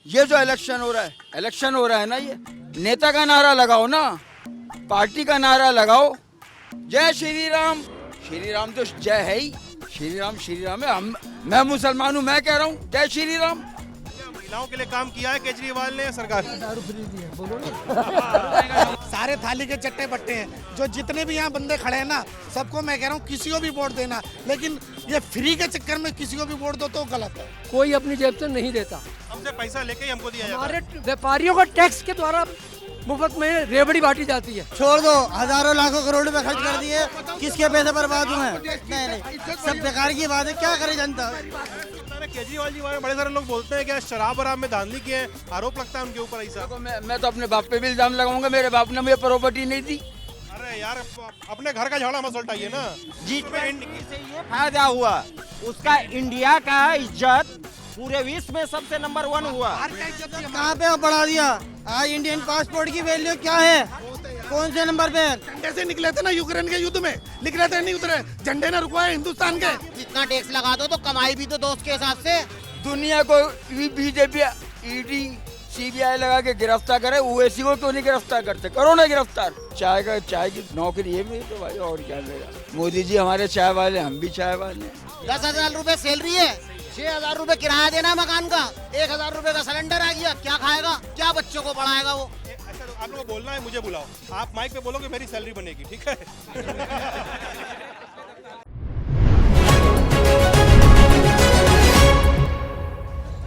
ये जो इलेक्शन हो रहा है ना, ये नेता का नारा लगाओ ना, पार्टी का नारा लगाओ। जय श्री राम तो जय है ही, श्री राम है। मैं मुसलमान हूँ, मैं कह रहा हूँ जय श्री राम। क्या महिलाओं के लिए काम किया है केजरीवाल ने सरकार? दारू फ्री दी है, बोलो ना। सारे थाली के चट्टे बट्टे हैं, जो जितने भी यहाँ बंदे खड़े हैं ना, सबको मैं कह रहा हूँ किसी को भी वोट देना, लेकिन ये फ्री के चक्कर में किसी को भी वोट दो तो गलत है। कोई अपनी जेब से नहीं देता। हमसे पैसा लेके ही हमको दिया जाता हमारे है। व्यापारियों को टैक्स के द्वारा मुफ्त में रेवड़ी बांटी जाती है। छोड़ दो, हजारों लाखों करोड़ रुपए खर्च कर दिए, किसके पैसे बर्बाद हुए हैं? नहीं, सब बेकार की बात है, क्या करे जनता। केजरीवाल जी बारे में बड़े सारे लोग बोलते हैं कि शराब और में धांधली की है, आरोप लगता है उनके ऊपर ऐसा। मैं तो अपने बाप पे भी इल्जाम लगाऊंगा, मेरे बाप ने मुझे प्रॉपर्टी नहीं दी। अरे यार, अपने घर का झाड़ा मत उल्टाइए ना। जीत में से ये फायदा हुआ, उसका इंडिया का इज्जत पूरे विश्व में सबसे नंबर 1 हुआ। कहाँ पे बढ़ा दिया? आज इंडियन पासपोर्ट की वैल्यू क्या है? कौन से नंबर पे? झंडे से निकले थे ना यूक्रेन के युद्ध में, लिख रहे थे नहीं उतरे, झंडे ने रुकवाए हिंदुस्तान के। जितना टैक्स लगा दो तो कमाई भी तो दो उसके हिसाब से। दुनिया को बीजेपी ईडी सीबीआई लगा के गिरफ्तार करे, ओवैसी को क्यों नहीं गिरफ्तार करते? करो ना गिरफ्तार। चाय की नौकरी है भी तो भाई, और क्या लेगा? मोदी जी हमारे चाय वाले, हम भी चाय वाले। 10,000 रुपए सैलरी है, 6,000 रुपए किराया देना है मकान का, 1,000 रुपए का सिलेंडर आ गया, क्या खाएगा, क्या बच्चों को पढ़ाएगा वो? अच्छा, तो आप लोगों को बोलना है, मुझे बुलाओ, आप माइक पे बोलोगे मेरी सैलरी बनेगी, ठीक है?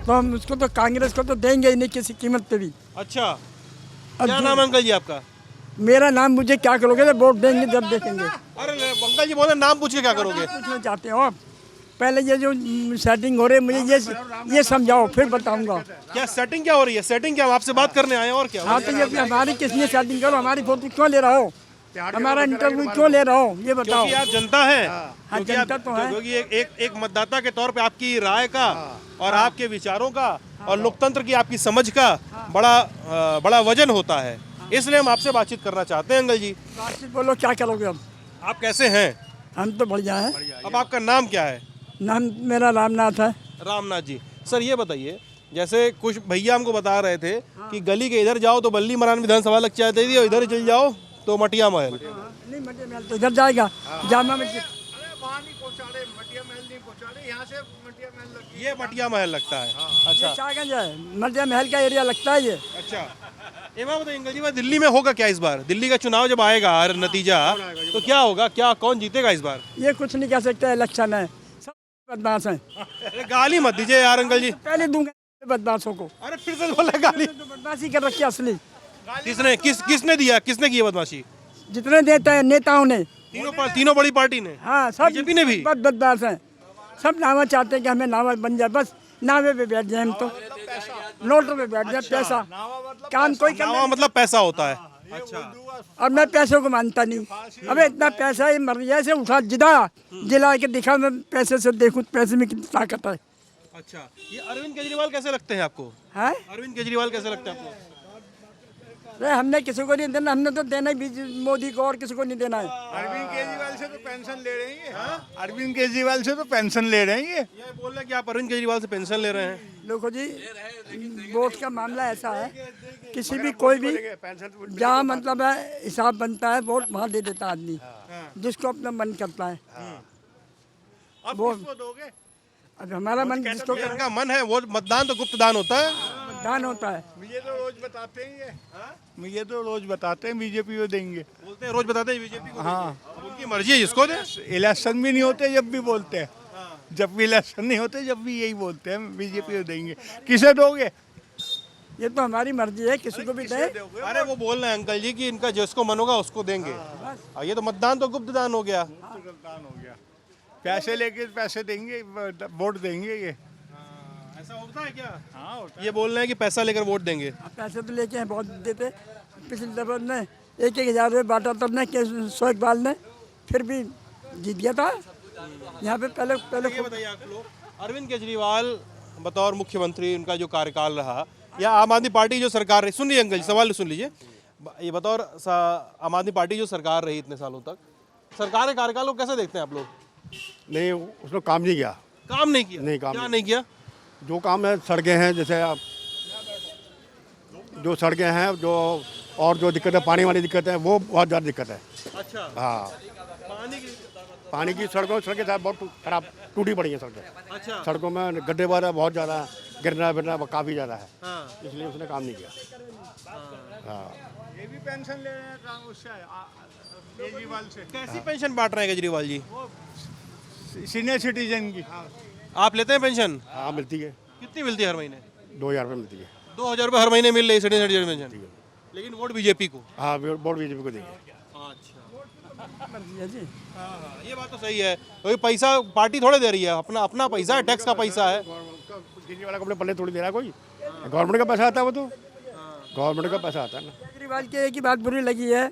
तो हम उसको तो कांग्रेस को तो देंगे ही नहीं किसी कीमत पे भी। अच्छा, अब क्या जो- नाम है अंकल जी आपका? मेरा नाम मुझे क्या करोगे? तो वोट देंगे जब देखेंगे। अरे अंकल जी बोले नाम पूछ के क्या करोगे? पूछना चाहते हो आप? पहले ये जो सेटिंग हो रही है, मुझे ये समझाओ, फिर बताऊंगा। क्या सेटिंग क्या हो रही है? सेटिंग क्या, हम आपसे बात करने आए हैं और क्या? हाँ, तो ये हमारी किसने सेटिंग करो? हमारी फोटो क्यों ले रहा हो? हमारा इंटरव्यू क्यों ले रहा हो? ये बताओ। क्योंकि आप जनता हैं। हाँ, क्योंकि जनता आप- तो है। क्योंकि एक मतदाता के तौर पे आपकी राय का और आपके विचारों का और लोकतंत्र की आपकी समझ का बड़ा वजन होता है, इसलिए हम आपसे बातचीत करना चाहते हैं अंकल जी। बातचीत बोलो, क्या करोगे अब? आप कैसे हैं? हम तो बढ़िया है। अब आपका नाम क्या है? नाम मेरा रामनाथ है। रामनाथ जी। सर ये बताइए, जैसे कुछ भैया हमको बता रहे थे कि गली के इधर जाओ तो बल्ली मरान विधानसभा लग जाती है और इधर चल जाओ तो मटिया महल। नहीं, मटिया महल तो इधर जाएगा, जामा मस्जिद। ये मटिया महल लगता है। अच्छा शाहगंज है, मटिया महल का एरिया लगता है ये। अच्छा, ये बात बताइए अंकल जी, मैं दिल्ली में होगा क्या इस बार? दिल्ली का चुनाव जब आएगा नतीजा, तो क्या होगा? क्या कौन जीतेगा इस बार? ये कुछ नहीं कह सकते, इलेक्शन है, सब बदमाश हैं। अरे गाली मत दीजिए यार अंकल जी। पहले दूंगा बदमाशों को। अरे फिर से बोला गाली। तो बदमाशी कर रखी है असली। किसने दिया? किसने की बदमाशी? जितने देते हैं नेताओं ने, तीनों बड़ी पार्टी ने। हाँ, सब बीजेपी ने भी? बहुत बदमाश हैं। सब नावा चाहते हैं कि हमें नावा बन जाए, बस नावे पे बैठ जाए हम तो, नोटों पे बैठ जाए। पैसा काम कोई कर नावा मतलब पैसा होता है। अच्छा, और मैं पैसों को मानता नहीं। अबे इतना पैसा ही मर से उठा जिला के दिखा, मैं पैसे से देखूं पैसे में कितनी ताकत है। अच्छा, ये अरविंद केजरीवाल कैसे लगते हैं आपको? है अरविंद केजरीवाल कैसे लगते हैं आपको? अरे हमने किसी को नहीं देना, हमने तो देना ही मोदी को, और किसी को नहीं देना है। अरविंद केजरीवाल से तो पेंशन ले रहे हैं। अरविंद केजरीवाल से तो पेंशन ले रहे हैं। ये बोल रहे हैं कि आप अरविंद केजरीवाल से पेंशन ले रहे हैं। देखो जी, वोट का मामला ऐसा है, किसी भी कोई भी जहाँ मतलब है हिसाब बनता है, वोट वहाँ दे देता आदमी जिसको अपना मन करता है। अब वो किसको दोगे? अब हमारा मन जिसको इनका मन है, वो मतदान तो गुप्त दान होता है। दान होता है। मुझे तो रोज बताते हैं मुझे तो रोज बताते हैं बीजेपी को देंगे। बोलते हैं, रोज बताते हैं बीजेपी को। हाँ। अब उनकी मर्जी है, जिसको दे। इलेक्शन भी नहीं होते जब भी बोलते हैं, जब भी इलेक्शन नहीं होते जब भी यही बोलते हैं बीजेपी को देंगे। किसे दोगे? ये तो हमारी मर्जी है, किसी को भी दे। अरे वो बोल रहे हैं अंकल जी कि इनका जिसको मन होगा उसको देंगे। ये तो मतदान तो गुप्त दान हो गया। दान हो गया, पैसे लेके पैसे देंगे, वोट देंगे ये। ऐसा होता है क्या? हाँ होता ये बोल रहे हैं कि पैसा लेकर वोट देंगे। अब पैसे तो लेके हैं, बहुत देते। पिछले दफा ने 1,000 रुपये बांटा तब ने सौ इकबाल ने, फिर भी जीत गया था यहाँ पे। पहले ये बताइए आप लोग, अरविंद केजरीवाल बतौर मुख्यमंत्री, उनका जो कार्यकाल रहा, या आम आदमी पार्टी जो सरकार रही, सुन लीजिए अंकल जी, सवाल सुन लीजिए। ये बतौर आम आदमी पार्टी जो सरकार रही इतने सालों तक, सरकार के कार्यकाल को कैसे देखते हैं आप लोग? नहीं, उसने काम नहीं किया। काम नहीं किया? नहीं, काम क्या नहीं। नहीं किया? जो काम है, सड़कें हैं, जैसे आप जो सड़कें हैं जो और जो दिक्कत है पानी वाली दिक्कत है वो बहुत ज़्यादा दिक्कत है। अच्छा, हाँ पानी की सड़कें साहब बहुत खराब टूटी पड़ी हैं सड़कें। अच्छा, सड़कों में गड्ढे वगैरह बहुत ज़्यादा है, गिरना बिरना काफ़ी ज़्यादा है, हाँ, इसलिए उसने काम नहीं किया। हाँ ये भी पेंशन ले रहे हैं काम उससे केजरीवाल से, कैसी पेंशन बांट रहे हैं केजरीवाल जी? सीनियर सिटीजन की। आप लेते हैं पेंशन? हाँ मिलती है, कितनी मिलती है हर महीने? 2000 रुपये मिलती है। 2000 रुपये हर महीने मिल रही है सीनियर सिटीजन पेंशन, लेकिन वोट बीजेपी को। हाँ वोट बीजेपी को देंगे। जी हाँ, ये बात तो सही है, क्योंकि पैसा पार्टी थोड़े दे रही है, अपना अपना पैसा है, टैक्स का पैसा है। दिल्ली वाला को अपने पल्ले थोड़ी दे रहा है कोई, गवर्नमेंट का पैसा आता है वो तो, गवर्नमेंट का पैसा आता है ना। केजरीवाल की एक ही बात बुरी लगी है,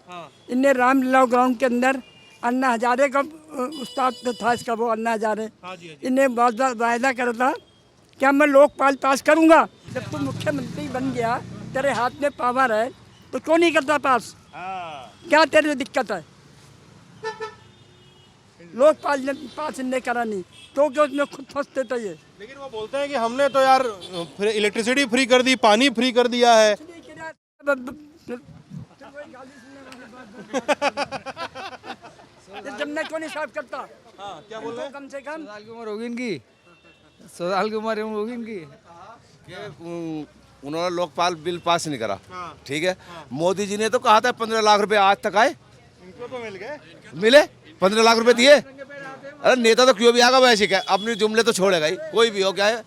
इनने रामलीला ग्राउंड के अंदर अन्ना हजारे का उस्ताद था इसका, वो अन्ना हजारे, इनने बहुत वायदा करा था कि मैं लोकपाल पास करूंगा। जब तू मुख्यमंत्री बन गया, तेरे हाथ में पावर है, तो क्यों नहीं करता पास? क्या तेरी दिक्कत है? लोकपाल ने पास इनने करा नहीं, तो क्या उसमें खुद फंसते थे ये। लेकिन वो बोलते हैं कि हमने तो यार इलेक्ट्रिसिटी फ्री कर दी, पानी फ्री कर दिया है। जब मैं क्यों नहीं साफ करता? हाँ, क्या बोल रहे हैं? कम से कम 100 साल की उम्र होगी इनकी, 100 साल की उम्र होगी इनकी। उन्होंने लोकपाल बिल पास नहीं करा, ठीक है। मोदी जी ने तो कहा था 15 लाख रुपए आज तक आए, इनको तो मिल गए, मिले 15 लाख रुपए दिए। अरे नेता तो क्यों भी आगा वैसे क्या, अपनी जुमले तो छोड़ेगा ही, कोई भी हो क्या है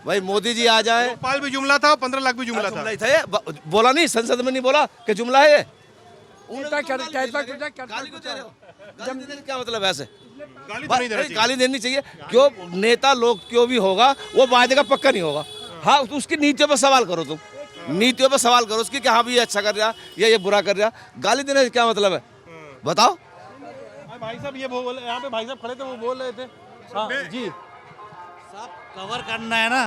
भाई। मोदी जी आ जाए, लोकपाल भी जुमला था, 15 लाख भी जुमला था। जुमला ही था ये, बोला नहीं, संसद में नहीं बोला कि जुमला है ये। गाली देने का क्या मतलब है? ऐसे गाली तो नहीं देना चाहिए। गाली देनी चाहिए क्यों? नेता लोग क्यों भी होगा वो वायदे का पक्का नहीं होगा। हाँ तो उसकी नीतियों पर सवाल करो, तुम नीतियों पर सवाल करो उसकी कि हाँ भी ये अच्छा कर रहा या ये बुरा कर रहा। गाली देने से क्या मतलब है बताओ? भाई साहब ये बोल, यहाँ पे भाई साहब खड़े थे, वो बोल रहे थे। हाँ जी, सब कवर करना है ना,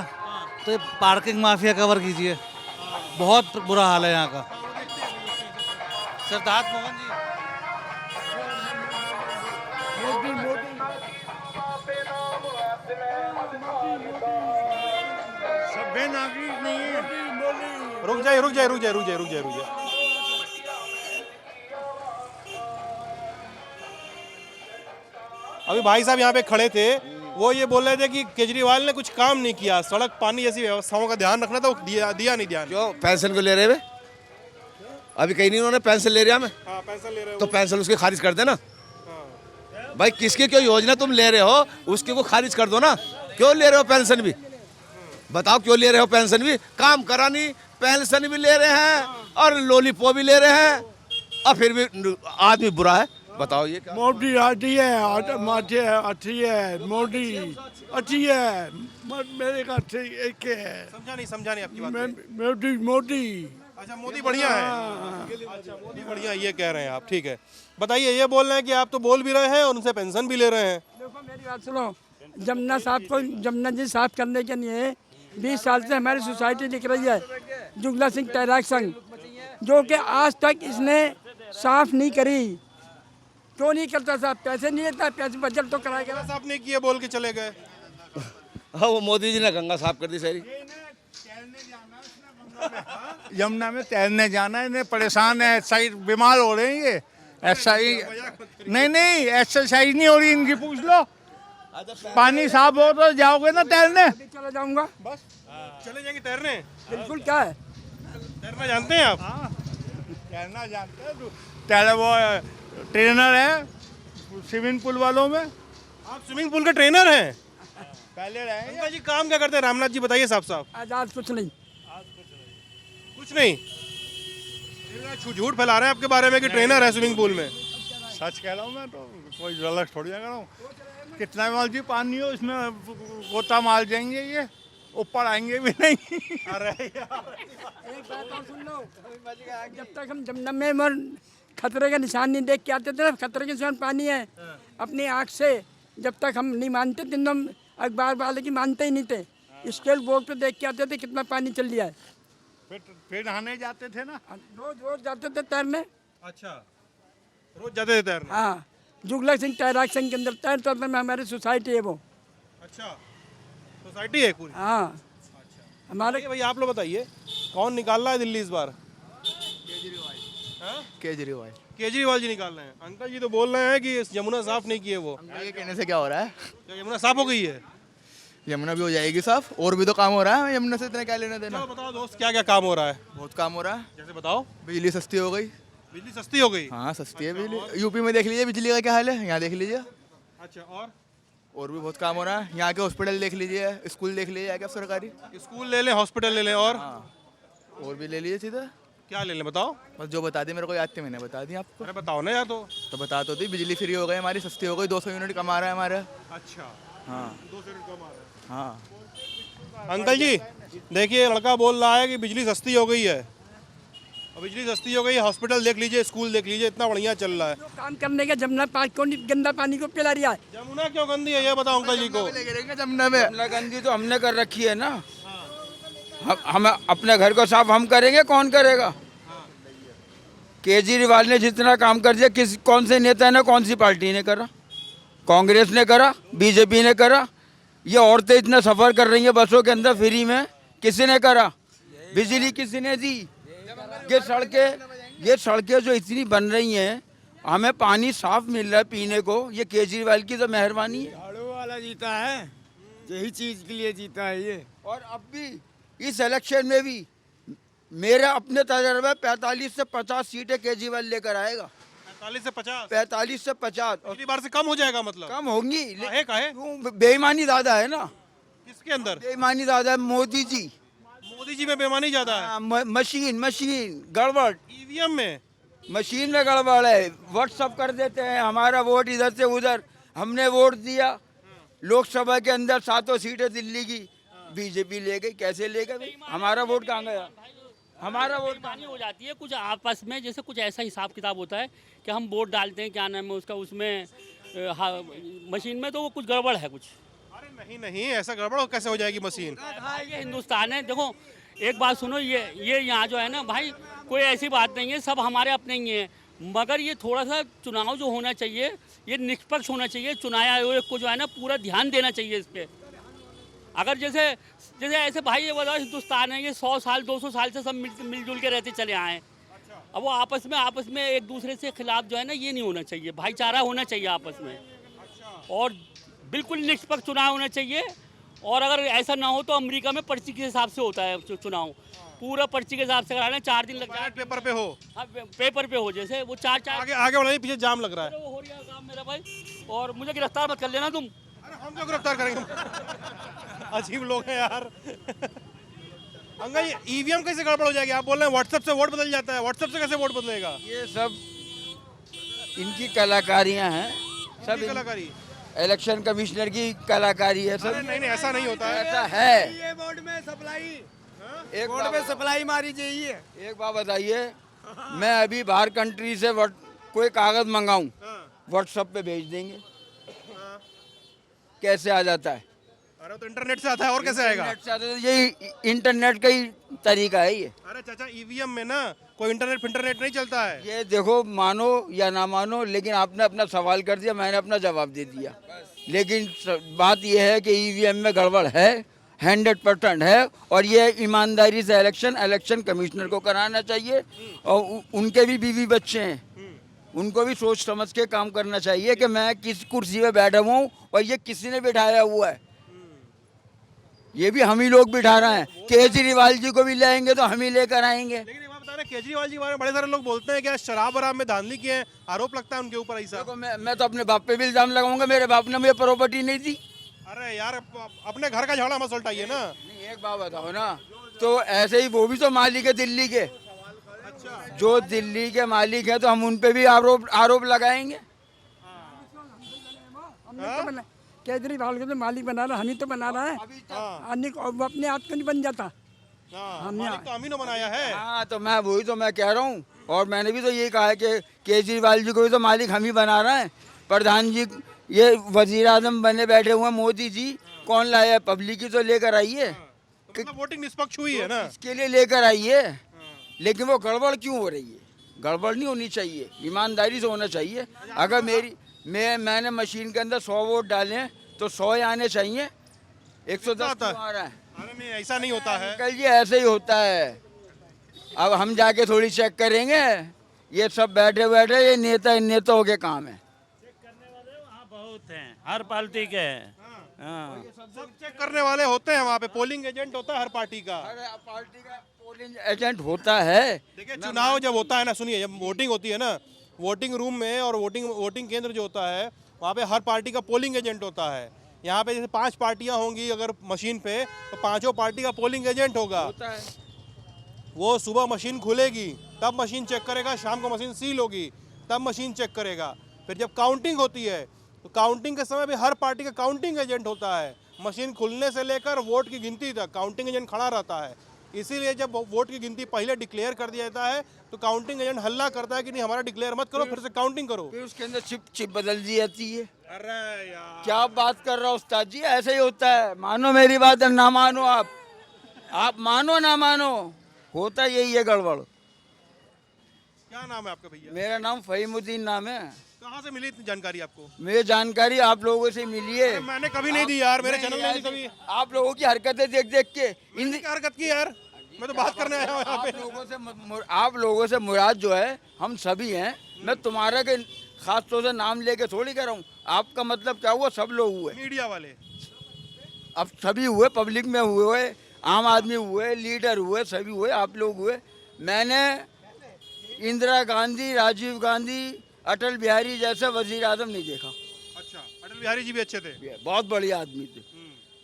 तो ये पार्किंग माफिया कवर कीजिए, बहुत बुरा हाल है यहाँ का। सिद्धार्थ मोहन जी, सभ्य नागरिक नहीं है। रुक जाइए रुक जाइए रुक जाइए रुक जाइए रुक जाइए रुक जाइए। अभी भाई साहब यहाँ पे खड़े थे, वो ये बोल रहे थे कि केजरीवाल ने कुछ काम नहीं किया, सड़क पानी जैसी व्यवस्थाओं का ध्यान रखना था, वो दिया नहीं ध्यान। क्यों पेंशन को ले रहे हैं? अभी कहीं नहीं उन्होंने पेंशन ले रहा मैं। हाँ, पेंशन ले रहे हो तो पेंशन उसकी खारिज कर देना भाई। किसकी क्यों योजना तुम ले रहे हो उसकी को खारिज कर दो ना। क्यों ले रहे हो पेंशन भी? बताओ क्यों ले रहे हो पेंशन भी? काम करा नहीं, पेंशन भी ले रहे हैं और लॉलीपॉप भी ले रहे हैं, और फिर भी आदमी बुरा है। बताओ ये क्या? मोदी आती है, अच्छी है, मोदी अच्छी है, मेरे का एक है। समझा नहीं आपकी बात। मोदी अच्छा मोदी बढ़िया है, अच्छा मोदी बढ़िया ये कह रहे हैं आप, ठीक है। बताइए, ये बोल रहे हैं कि आप तो बोल भी रहे हैं और उनसे पेंशन भी ले रहे हैं। देखो मेरी बात सुनो, जमुना जी साफ करने के लिए 20 साल से हमारी सोसाइटी दिख रही है, जुगला सिंह तैराक संघ, जो कि आज तक इसने साफ नहीं करी। क्यों नहीं करता साहब? पैसे नहीं लेता, पैसे बजट तो कराएगा। साहब ने किए बोल के चले गए। हाँ वो मोदी जी ने गंगा साफ कर दी सारी। यमुना में तैरने जाना है, इन्हें परेशान है, एक्सरसाइज बीमार हो रहे हैं ये। एक्सरसाइज नहीं एक्सरसाइज नहीं हो रही इनकी, पूछ लो। पानी साफ हो तो जाओगे ना तैरने। चला जाऊंगा, बस चले जाएंगे तैरने। बिल्कुल। क्या है तैरना जानते हैं आप? तैरना जानते हैं, तैर वो ट्रेनर है स्विमिंग पूल वालों में। आप स्विमिंग पूल के ट्रेनर हैं? पहले रहे। गंगा जी काम क्या करते हैं? रामनाथ जी बताइए साफ साफ। आजाद कुछ नहीं, कुछ नहीं, झूठ फैला रहे हैं आपके बारे में कि ट्रेनर है स्विमिंग पूल में। सच कह रहा हूँ मैं, तो कोई गलत थोड़ी ना कर रहा हूँ। कितना मर्जी पानी हो इसमें गोता मार जाएंगे, ये ऊपर आएंगे भी नहीं। अरे एक बात और सुन लो, जब तक हम जमुना में खतरे का निशान नहीं देख के आते थे ना, खतरे के निशान पानी है, अपनी आँख से जब तक हम नहीं मानते थे, हम अखबार वाले की मानते ही नहीं थे। स्केल बोर्ड पे देख के आते थे कितना पानी चल लिया है। फिर नहाने जाते थे ना, रोज जाते थे तैरने। अच्छा, रोज जाते थे तैरने? हाँ, जुगला सिंह तैराक संघ के अंदर तैरते में हमारी सोसाइटी है वो। अच्छा, सोसाइटी है पूरी? हाँ, हमारे भाई आप लोग बताइए, कौन निकाल रहा है दिल्ली इस बार? केजरीवाल। केजरीवाल जी निकाल रहे हैं। अंकल जी तो बोल रहे हैं कि यमुना साफ नहीं की है वो। ये कहने से क्या हो रहा है? क्या यमुना साफ हो गई है? यमुना भी हो जाएगी साफ, और भी तो काम हो रहा है, यमुना से इतना क्या लेना देना। चलो बताओ दोस्त, क्या क्या काम हो रहा है? बहुत काम हो रहा है। जैसे बताओ। बिजली सस्ती हो गई। बिजली सस्ती हो गई? हाँ सस्ती है बिजली। यूपी में देख लीजिए बिजली का क्या हाल है, यहाँ देख लीजिए। अच्छा, और भी बहुत काम हो रहा है। यहाँ के हॉस्पिटल देख लीजिए, स्कूल देख लीजिए क्या सरकारी। स्कूल ले लें, हॉस्पिटल ले लें, और भी ले लीजिए सीधा। क्या ले लें बताओ? बस जो बता दी मेरे को याद थी, मैंने बता दी आपको। अरे बताओ ना यार। तो बता तो दी, बिजली फ्री हो गई हमारी, सस्ती हो गई, 200 यूनिट कमा रहा है हमारा। अच्छा, हाँ 200 यूनिट कम आ रहा है। हाँ। अंकल जी देखिए, लड़का बोल रहा है कि बिजली सस्ती हो गई है। और बिजली सस्ती हो गई है, हॉस्पिटल देख लीजिए, स्कूल देख लीजिए, इतना बढ़िया चल रहा है। काम करने का जमुना पानी को गंदा पानी को पिला रहा है। जमुना क्यों गंदी है ये बताओ अंकल जी को। जमुना में जमुना गंदी तो हमने कर रखी है ना। हम अपने घर को साफ हम करेंगे, कौन करेगा? केजरीवाल ने जितना काम कर दिया, कौन से नेता ने, कौन सी पार्टी ने करा? कांग्रेस ने करा, बीजेपी ने करा? ये औरतें इतना सफर कर रही हैं बसों के अंदर फ्री में, किसी ने करा? बिजली किसी ने दी? ये सड़कें जो इतनी बन रही हैं, हमें पानी साफ मिल रहा है पीने को, ये केजरीवाल की तो मेहरबानी है। झाड़ू वाला जीता है, यही चीज के लिए जीता है ये। और अब भी इस इलेक्शन में भी मेरा अपने तजर्बे 45 से 50 सीटें केजरीवाल लेकर आएगा। 45 से 50? 45 से 50। पिछली बार से कम हो जाएगा मतलब? कम होंगी। काहे? क्यों? बेईमानी ज्यादा है ना। किसके अंदर बेईमानी ज्यादा है? मोदी जी। मोदी जी में बेईमानी ज्यादा है? मशीन गड़बड़। ईवीएम में? मशीन में गड़बड़ है। व्हाट्सअप कर देते हैं, हमारा वोट इधर से उधर। हमने वोट दिया लोकसभा के अंदर, 7 सीटें दिल्ली की बीजेपी ले गई। कैसे ले गई? हमारा वोट कहाँ गया? हमारा वोट बेईमानी हो जाती है कुछ आपस में, जैसे कुछ ऐसा हिसाब किताब होता है कि हम वोट डालते हैं, क्या नाम है उसका, उसमें मशीन में तो वो कुछ गड़बड़ है कुछ। अरे नहीं, ऐसा गड़बड़ कैसे हो जाएगी मशीन? ये हिंदुस्तान है। देखो एक बात सुनो, ये यहाँ जो है ना भाई, कोई ऐसी बात नहीं है, सब हमारे अपने ही हैं, मगर ये थोड़ा सा चुनाव जो होना चाहिए ये निष्पक्ष होना चाहिए। चुनाव आयोग को जो है ना पूरा ध्यान देना चाहिए इस पर। अगर जैसे ऐसे भाई ये बताओ, हिंदुस्तान है ये 100 साल 200 साल से सब मिलजुल के रहते चले आए। अब वो आपस में एक दूसरे से खिलाफ जो है ना, ये नहीं होना चाहिए। भाईचारा होना चाहिए आपस में, और बिल्कुल निष्पक्ष चुनाव होना चाहिए। और अगर ऐसा ना हो तो अमेरिका में पर्ची के हिसाब से होता है चुनाव, पूरा पर्ची के हिसाब से कराना, 4 दिन लग जाए। पेपर पे हो? हाँ पेपर पे हो, जैसे वो 4 आगे बढ़ाइए, पीछे जाम लग रहा है। वो हो रहा है काम मेरा भाई। और मुझे गिरफ्तार मत कर लेना तुम। अरे हम क्यों गिरफ्तार करेंगे? अजीब लोग हैं यार। अंकल ईवीएम कैसे गड़बड़ हो जाएगी? आप बोल रहे हैं व्हाट्सएप से वोट बदल जाता है, व्हाट्सएप से कैसे वोट बदलेगा? ये सब इनकी कलाकारियां हैं, सब कलाकारी। इलेक्शन कमिश्नर की कलाकारी है सब। नहीं ऐसा नहीं होता है। ऐसा है। ये बोर्ड में सप्लाई, एक बोर्ड में सप्लाई मारी चाहिए। एक बात बताइए, मैं अभी बाहर कंट्री से कोई कागज मंगाऊं, व्हाट्सएप पे भेज देंगे, कैसे आ जाता है? अरे तो इंटरनेट से आता है, और कैसे आएगा? इंटरनेट से आता है, यही इंटरनेट का ही तरीका है ये। अरे चाचा ईवीएम में ना कोई इंटरनेट नहीं चलता है। ये देखो, मानो या ना मानो, लेकिन आपने अपना सवाल कर दिया, मैंने अपना जवाब दे दिया। लेकिन बात यह है कि ईवीएम में गड़बड़ है, 100% है, और ये ईमानदारी से इलेक्शन कमिश्नर को कराना चाहिए। और उनके भी बीवी बच्चे हैं, उनको भी सोच समझ के काम करना चाहिए कि मैं किस कुर्सी पे बैठा हुआ हूँ और ये किसी ने बिठाया हुआ है। ये भी हम ही लोग बिठा रहे हैं। केजरीवाल जी को भी लाएंगे तो हम ही लेकर आएंगे। लेकिन आप बता रहे केजरीवाल जी के बारे में बड़े सारे लोग बोलते हैं कि शराब वराब में धांधली की है, आरोप लगता है उनके ऊपर ऐसा। देखो, मैं तो अपने बाप पे भी इल्जाम लगाऊंगा, मेरे बाप ने मुझे प्रॉपर्टी नहीं दी। अरे यार अपने घर का झाड़ा मत उल्टाइए ना। नहीं, एक बात बताओ ना, तो ऐसे ही वो भी तो मालिक है दिल्ली के। अच्छा। जो दिल्ली के मालिक है तो हम उन पे भी आरोप लगाएंगे। केजरीवाल को तो मालिक बना रहा, हम ही तो बना रहा है। वो अपने आप को नहीं बन जाता। मालिक तो हम ही ने बनाया है। हाँ, तो मैं वही तो मैं कह रहा हूँ, और मैंने भी तो यही कहा है कि केजरीवाल जी को भी तो मालिक हम ही बना रहे हैं। प्रधान जी, ये वजीर आजम बने बैठे हुए मोदी जी, कौन लाया है? पब्लिक ही तो लेकर आइए। तो वोटिंग निष्पक्ष हुई है ना, इसके लिए लेकर आइए। लेकिन वो गड़बड़ क्यों हो रही है? गड़बड़ नहीं होनी चाहिए, ईमानदारी से होना चाहिए। अगर मैंने मशीन के अंदर 100 वोट डाले हैं तो 100 ही आने चाहिए, 110 आ रहा है। अरे नहीं ऐसा नहीं होता है अंकल जी, ऐसे ही होता है। अब हम जाके थोड़ी चेक करेंगे, ये सब बैठे बैठे ये नेताओं के काम है। बहुत हैं, हर पार्टी के हैं। हाँ। सब चेक करने वाले होते हैं वहाँ पे, पोलिंग एजेंट होता है हर पार्टी का। हर पार्टी का पोलिंग एजेंट होता है। देखिए चुनाव जब होता है ना, सुनिए, जब वोटिंग होती है ना, वोटिंग रूम में और वोटिंग केंद्र जो होता है वहाँ पे हर पार्टी का पोलिंग एजेंट होता है। यहाँ पे जैसे 5 पार्टियाँ होंगी अगर मशीन पे, तो 5 पार्टी का पोलिंग एजेंट होगा। वो सुबह मशीन खुलेगी तब मशीन चेक करेगा, शाम को मशीन सील होगी तब मशीन चेक करेगा। फिर जब काउंटिंग होती है तो काउंटिंग के समय भी हर पार्टी का काउंटिंग एजेंट होता है। मशीन खुलने से लेकर वोट की गिनती तक काउंटिंग एजेंट खड़ा रहता है। इसीलिए जब वोट की गिनती पहले डिक्लेयर कर दिया जाता है तो काउंटिंग एजेंट हल्ला करता है कि नहीं, हमारा डिक्लेयर मत करो, फिर से काउंटिंग करो। फिर उसके अंदर चिप बदल दी जाती है। अरे यार, क्या बात कर रहा हो उस्ताद जी, ऐसे ही होता है। मानो मेरी बात है, ना मानो आप मानो ना मानो, होता यही है गड़बड़। क्या नाम है आपका भैया? मेरा नाम फहीमुद्दीन नाम है। कहाँ से मिली इतनी जानकारी आपको? मेरी जानकारी आप लोगों से मिली है। मैंने कभी नहीं दी यार, मेरे चैनल में नहीं कभी। आप लोगों की हरकतें देख देख के हरकत की यार, मैं तो बात करने आया हूँ यहाँ पे। आप लोगों से मुराद जो है हम सभी हैं। मैं तुम्हारा के खास तौर से नाम लेके थोड़ी कह रहा हूँ। आपका मतलब क्या हुआ, सब लोग हुए, मीडिया वाले अब सभी हुए, पब्लिक में हुए, आम आदमी हुए, लीडर हुए, सभी हुए, आप लोग हुए। मैंने इंदिरा गांधी, राजीव गांधी, अटल बिहारी जैसे वजीर आजम नहीं देखा। अच्छा, अटल बिहारी जी भी अच्छे थे, बहुत बढ़िया आदमी थे।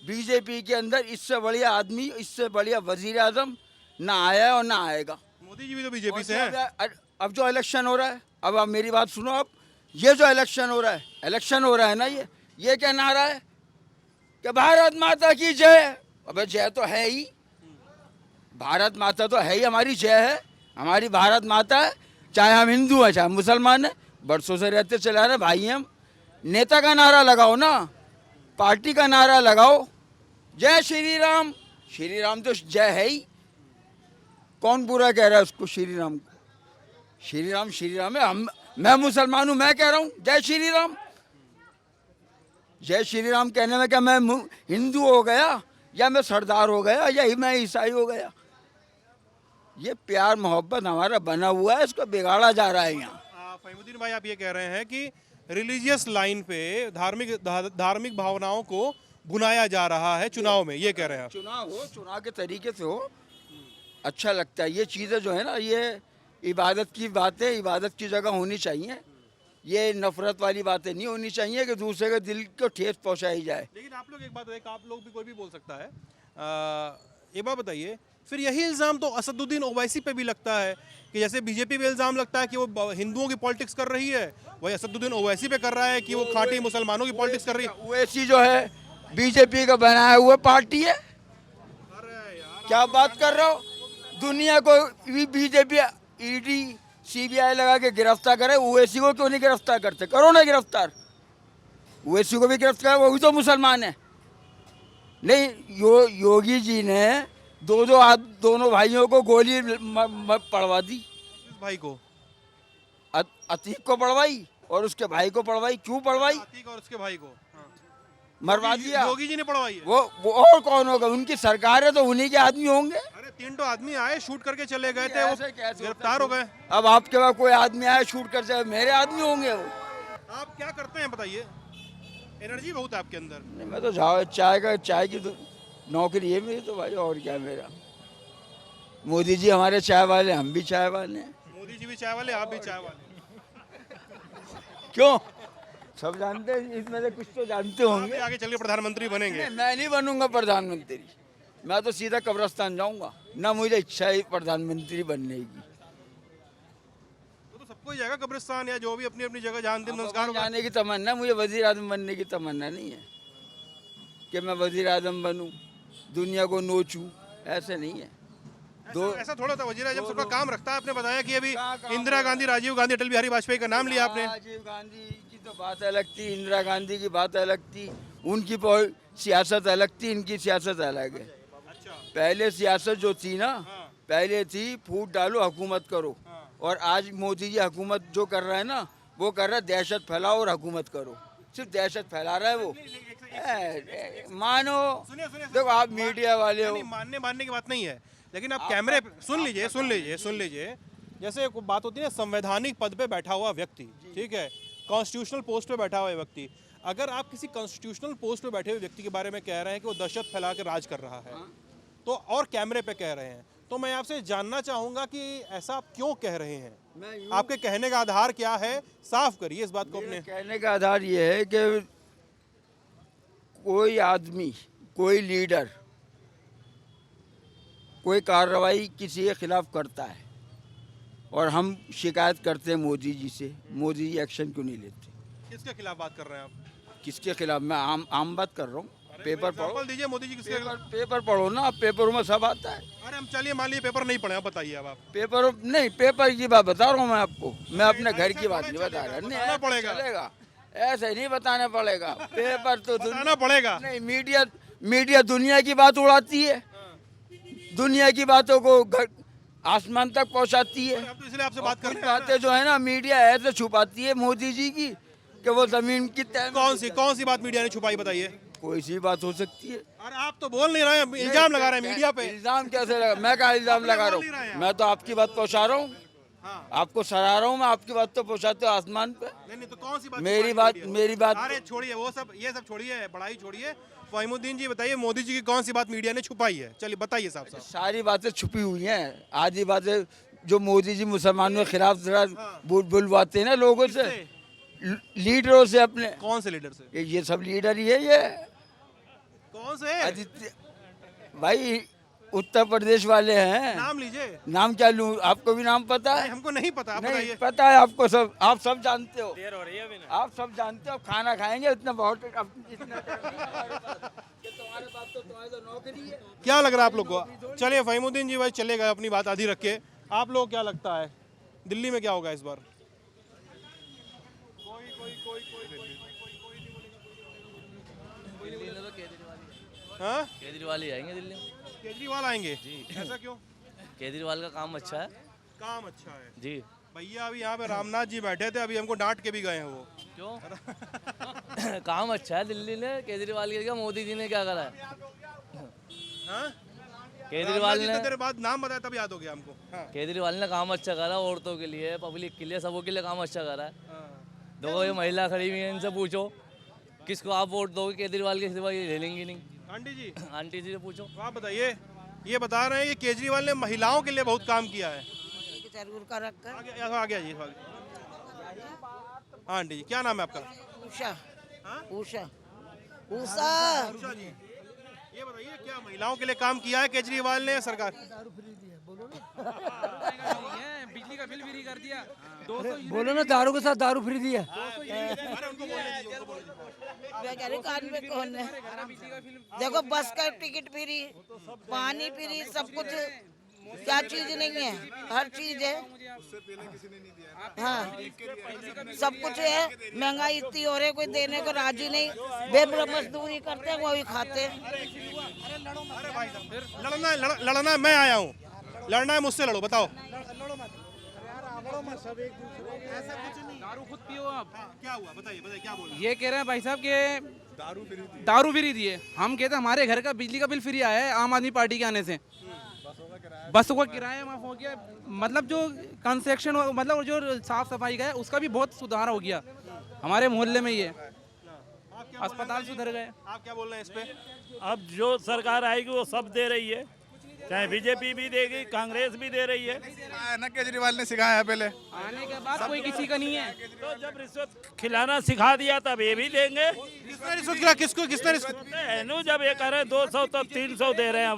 बीजेपी के अंदर इससे बढ़िया आदमी, इससे बढ़िया वजीर आजम ना आया और ना आएगा। मोदी जी भी तो बीजेपी से हैं। अब जो इलेक्शन हो रहा है, अब आप मेरी बात सुनो, अब ये जो इलेक्शन हो रहा है ना, ये क्या नारा है कि भारत माता की जय। अबे जय तो है ही, भारत माता तो है ही, हमारी जय है, हमारी भारत माता है। चाहे हम हिंदू हैं चाहे मुसलमान हैं, बरसों से रहते चला रहे भाई हम। नेता का नारा लगाओ ना, पार्टी का नारा लगाओ, जय श्री राम। श्री राम तो जय है ही, कौन बुरा कह रहा है उसको, श्री राम को? श्री राम है। मैं मुसलमान हूँ, मैं कह रहा हूँ जय श्री राम। जय श्री राम कहने में क्या मैं हिंदू हो गया, या मैं सरदार हो गया, या मैं ईसाई हो गया? ये प्यार मोहब्बत हमारा बना हुआ है, इसको बिगाड़ा जा रहा है यहाँ। फहीमुद्दीन भाई, आप ये कह रहे हैं कि रिलीजियस लाइन पे धार्मिक भावनाओं को भुनाया जा रहा है चुनाव में, ये कह रहे हैं? चुनाव के तरीके से हो, अच्छा लगता है। ये चीज़ें जो है ना, ये इबादत की बातें इबादत की जगह होनी चाहिए। ये नफरत वाली बातें नहीं होनी चाहिए कि दूसरे के दिल को ठेस पहुंचाई जाए। लेकिन आप लोग एक बात, आप लोग भी, कोई भी बोल सकता है। एक बात बताइए, फिर यही इल्ज़ाम तो असदुद्दीन ओवैसी पे भी लगता है कि जैसे बीजेपी पे इल्ज़ाम लगता है कि वो हिंदुओं की पॉलिटिक्स कर रही है, वही असदुद्दीन ओवैसी पे कर रहा है कि वो खाटी मुसलमानों की पॉलिटिक्स कर रही है। ओवैसी जो है बीजेपी का बनाया हुआ पार्टी है। क्या बात कर रहे हो? दुनिया को बीजेपी ईडी सीबीआई लगा के गिरफ्तार करे, ओवैसी को क्यों नहीं गिरफ्तार करते? करो ना गिरफ्तार, ओवैसी को भी गिरफ्तार, वो भी तो मुसलमान है। नहीं, योगी जी ने दोनों भाइयों को गोली पड़वा दी। भाई को, अतीक को पड़वाई और उसके भाई को पड़वाई। क्यों पड़वाई? अतीक और उसके भाई को मरवा दिया। योगी जी ने पड़वाई है। वो और कौन होगा? उनकी सरकार है तो उन्हीं के आदमी होंगे। अरे 3 आदमी आए, शूट करके चले गए थे, वो गिरफ्तार हो गए। अब आपके पास कोई आदमी आए शूट कर जाए, मेरे आदमी होंगे वो। आप क्या करते हैं बताइए? एनर्जी बहुत है आपके अंदर। नहीं, मैं तो चाय की तो नौकरी है मेरी तो भाई, और क्या मेरा। मोदी जी हमारे चाय वाले, हम भी चाय वाले हैं। मोदी जी भी चाय वाले, आप भी चाय वाले। क्यों? सब जानते हैं, इसमें से कुछ तो जानते होंगे। आगे चल के प्रधानमंत्री बनेंगे? मैं नहीं बनूंगा प्रधानमंत्री, मैं तो सीधा कब्रिस्तान जाऊंगा। ना मुझे इच्छा है प्रधानमंत्री बनने की। तो सबको ही जाएगा कब्रिस्तान, या जो भी अपनी अपनी जगह जहाँ अंतिम संस्कार जाने की तमन्ना, मुझे वजीर आजम बनने की तमन्ना नहीं है कि मैं वजीर आजम बनूं, दुनिया को नोचूं, ऐसे नहीं है। ऐसा थोड़ा था। वजीर आजम सबका काम रखता है। आपने बताया कि अभी इंदिरा गांधी, राजीव गांधी, अटल बिहारी वाजपेयी का नाम लिया आपने। राजीव गांधी की तो बात अलग थी, इंदिरा गांधी की बात अलग थी, उनकी सियासत अलग थी, इनकी सियासत अलग है। पहले सियासत जो थी ना, पहले थी फूट डालो हुकूमत करो, और आज मोदी जी हुकूमत जो कर रहा है ना, वो कर रहा है दहशत फैलाओ और हुकूमत करो। सिर्फ दहशत फैला रहा है वो। मानो देखो, आप मीडिया वाले हो। मानने की बात नहीं है, लेकिन आप कैमरे सुन लीजिए जैसे एक बात होती है ना, संवैधानिक पद पे बैठा हुआ व्यक्ति, ठीक है, कॉन्स्टिट्यूशनल पोस्ट पे बैठा हुआ व्यक्ति, अगर आप किसी कॉन्स्टिट्यूशनल पोस्ट पे बैठे हुए व्यक्ति के बारे में कह रहे हैं कि वो दहशत फैला के राज कर रहा है, तो और कैमरे पे कह रहे हैं, तो मैं आपसे जानना चाहूंगा कि ऐसा आप क्यों कह रहे हैं? आपके कहने का आधार क्या है? साफ करिए इस बात को अपने। कहने का आधार ये है कि कोई आदमी, कोई लीडर कोई कार्रवाई किसी के खिलाफ करता है और हम शिकायत करते हैं मोदी जी से, मोदी जी एक्शन क्यों नहीं लेते? किसके खिलाफ बात कर रहे हैं आप? किसके खिलाफ? मैं आम बात कर रहा हूँ। पेपर पढ़ो, एग्जाम्पल दीजिए मोदी जी किसके खिलाफ? पेपर पढ़ो ना, पेपरों में सब आता है। अरे हम चलिए मान लीजिए पेपर नहीं पढ़े, आप बताइए। अब आप पेपर नहीं, पेपर की बात बता रहा हूँ मैं आपको, मैं अपने घर की बात नहीं बता रहा। नहीं पड़ेगा, ऐसे नहीं बताना पड़ेगा। पेपर तो बताना पड़ेगा। नहीं, मीडिया दुनिया की बात उड़ाती है, दुनिया की बातों को आसमान तक पहुंचाती है। तो इसलिए आपसे बात कर रहे हैं। बातें जो है ना मीडिया ऐसे छुपाती है मोदी जी की कि वो जमीन की तय। कौन सी बात मीडिया ने छुपाई, बताइए। कोई सी बात हो सकती है। अरे आप तो बोल नहीं रहे हैं, इल्जाम लगा रहे हैं मीडिया पे। इल्जाम कैसे लगा? मैं क्या इल्जाम लगा रहा हूँ? मैं तो आपकी बात पहुँचा रहा हूँ, आपको सराह रहा हूँ मैं। आपकी बात तो पहुँचाते हो आसमान पे। नहीं तो कौन सी बात? मेरी बात अरे छोड़िए वो सब, ये सब छोड़िए, बड़ाई छोड़िए। फहीमुद्दीन जी बताइए, मोदी जी की कौन सी बात मीडिया ने छुपाई है? चलिए बताइए साहब। सारी बातें छुपी हुई हैं। आधी बातें जो मोदी जी मुसलमानों के खिलाफ जरा बुलवाते हैं ना लोगों से, लीडरों से अपने। कौन से लीडर से? ये सब लीडर ही है। ये कौन से? आदित्य भाई, उत्तर प्रदेश वाले हैं। नाम लीजिए। नाम क्या लूं? आपको भी नाम पता है? हमको नहीं पता, आप नहीं बताइए। पता है आपको, सब आप सब जानते हो। देर हो रही है अभी ना। आप सब जानते हो। खाना खाएंगे इतना बहुत इतना तुम्हारे पास तो नौकरी है। क्या लग रहा है आप लोग को? चलिए फहीमुद्दीन जी भाई चले गए, अपनी बात आधी रख के। आप लोग क्या लगता है दिल्ली में क्या होगा इस बार? हाँ, केजरीवाल ही आएंगे दिल्ली में। केजरीवाल आएंगे जी? ऐसा क्यों? केजरीवाल का काम अच्छा है। काम अच्छा है जी। भैया अभी यहाँ पे रामनाथ जी बैठे थे, अभी हमको डांट के भी गए हैं वो। क्यों? काम अच्छा है दिल्ली में। केजरीवाल के क्या, मोदी जी ने क्या करा है? हाँ? केजरीवाल ने तेरे बाद नाम बताया तब याद हो गया हमको। हाँ। केजरीवाल ने काम अच्छा करा, औरतों के लिए, पब्लिक के लिए, सबों के लिए काम अच्छा करा है। देखो ये महिला खड़ी हुई है, इनसे पूछो किसको आप वोट दोगे? केजरीवाल के सिवा ये ले लेंगी नहीं। आंटी जी से पूछो। आप बताइए, ये बता रहे हैं कि केजरीवाल ने महिलाओं के लिए बहुत काम किया है। जरूर कर रखा। आ गया जी। हाँ आंटी जी, क्या नाम है आपका? उषा। उषा। उषा जी, ये बताइए क्या महिलाओं के लिए काम किया है केजरीवाल ने? सरकार बिजली का बिल फ्री कर दिया। बोलो ना, दारू के साथ दारू फ्री दिया। कान में कौन है? देखो बस का टिकट फ्री, पानी फ्री, सब कुछ। क्या चीज नहीं है? हर चीज है। हाँ, सब कुछ है। महंगाई इतनी हो रही है, कोई देने को राजी नहीं। बेबुरा मजदूरी करते हैं, वो भी खाते हैं। लड़ना है, मैं आया हूँ। लड़ना है मुझसे, लड़ो। बताओ दारू खुद पियो आप। क्या हुआ? बताइए क्या बोल रहे हैं? ये कह रहे हैं भाई साहब के दारू फ्री दिए। हम कहते हैं हमारे घर का बिजली का बिल फ्री आया है आम आदमी पार्टी के आने से। बसों का किराया माफ हो गया, मतलब जो कंस्ट्रक्शन, मतलब जो साफ सफाई का है उसका भी बहुत सुधार हो गया हमारे मोहल्ले में। ये अस्पताल सुधर गए। आप क्या बोल रहे हैं इस पे? अब जो सरकार आएगी वो सब दे रही है, चाहे बीजेपी भी देगी, कांग्रेस भी दे रही है ना। केजरीवाल ने सिखाया है पहले, आने के बाद कोई किसी का नहीं है। तो जब रिश्वत खिलाना सिखा दिया तब ये भी देंगे। किसने रिश्वत खिलाया? किसने रिश्वत? जब ये कह रहे 200 तब 300 दे रहे हैं।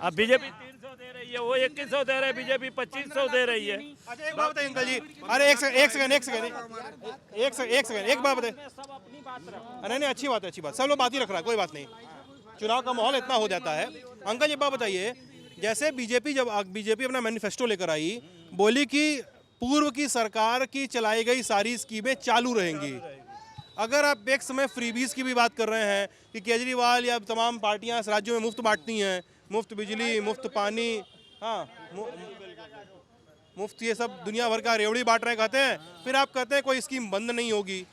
अब बीजेपी 300 दे रही है, वो 2100 दे रहे हैं, बीजेपी 2500 दे रही है। अच्छा एक बात बताइए अंकल जी। अरे एक सेकंड एक बात बताइए। नहीं अच्छी बात, सब लोग बात ही रख रहा है, कोई बात नहीं। चुनाव का माहौल इतना हो जाता है। अंकल ये बात बताइए, जैसे बीजेपी अपना मैनिफेस्टो लेकर आई, बोली कि पूर्व की सरकार की चलाई गई सारी स्कीमें चालू रहेंगी। अगर आप एक समय फ्रीबीज की भी बात कर रहे हैं कि केजरीवाल या तमाम पार्टियां इस राज्यों में मुफ्त बांटती हैं, मुफ्त बिजली, मुफ्त पानी, हाँ मुफ्त ये सब दुनिया भर का रेवड़ी बांट रहे कहते हैं, फिर आप कहते हैं कोई स्कीम बंद नहीं होगी,